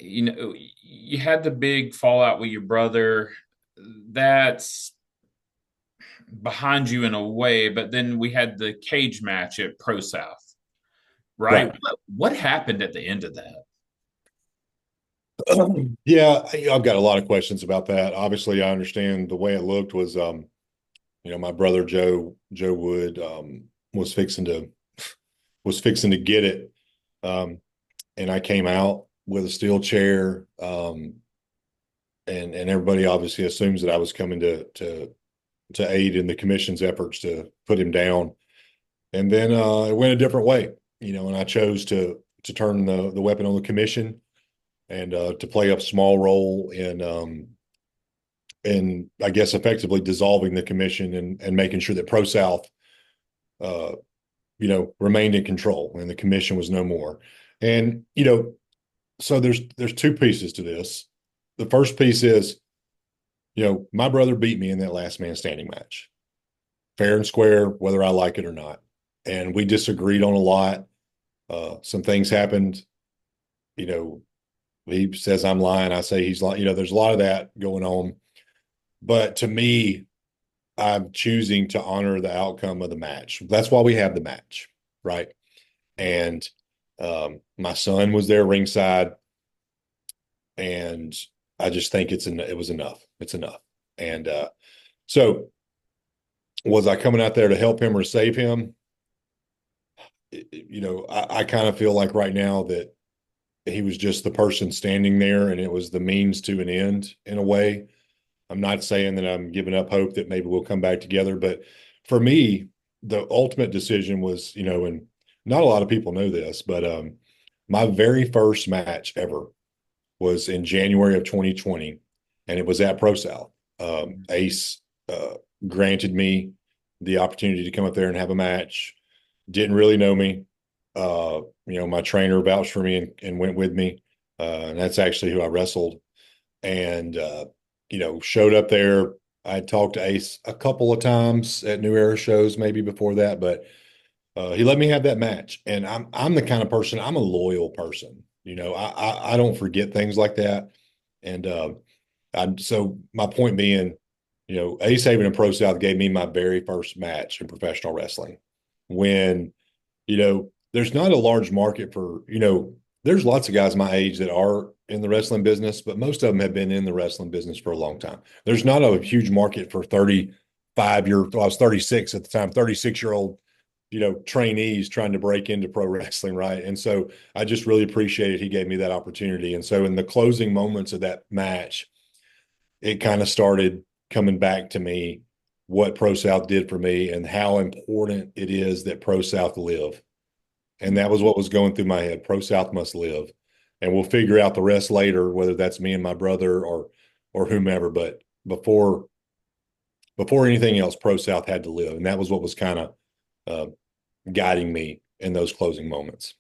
you had the big fallout with your brother. That's behind you in a way, but then we had the cage match at Pro South, right? Right. What happened at the end of that? Yeah, I've got a lot of questions about that. Obviously, I understand the way it looked was, my brother Joe Wood, was fixing to get it. Um, and I came out with a steel chair. And everybody obviously assumes that I was coming to aid in the commission's efforts to put him down. And then it went a different way, and I chose to turn the weapon on the commission and to play a small role in I guess effectively dissolving the commission and making sure that ProSouth uh, remained in control and the commission was no more. And so there's two pieces to this. The first piece is, my brother beat me in that last man standing match, fair and square, whether I like it or not. And we disagreed on a lot. Some things happened. You know, he says I'm lying. I say he's lying. There's a lot of that going on. But to me, I'm choosing to honor the outcome of the match. That's why we have the match, right? And my son was there ringside, and I just think it was enough. It's enough. And so, was I coming out there to help him or save him? I kind of feel like right now that he was just the person standing there, and it was the means to an end in a way. I'm not saying that I'm giving up hope that maybe we'll come back together, but for me, the ultimate decision was, and not a lot of people know this, but my very first match ever was in January of 2020, and it was at ProSouth. Ace granted me the opportunity to come up there and have a match. Didn't really know me. My trainer vouched for me and went with me. And that's actually who I wrestled. And showed up there. I talked to Ace a couple of times at New Era shows, maybe before that, but he let me have that match. And I'm the kind of person, I'm a loyal person. I don't forget things like that. And so my point being, Ace Haven and Pro South gave me my very first match in professional wrestling. When, there's not a large market for, there's lots of guys my age that are in the wrestling business, but most of them have been in the wrestling business for a long time. There's not a huge market for 35-year, well, I was 36 at the time, 36-year-old, trainees trying to break into pro wrestling, right? And so I just really appreciated he gave me that opportunity. And so in the closing moments of that match, it kind of started coming back to me what Pro South did for me and how important it is that Pro South live. And that was what was going through my head. Pro South must live. And we'll figure out the rest later, whether that's me and my brother or whomever. But before anything else, Pro South had to live. And that was what was kind of guiding me in those closing moments.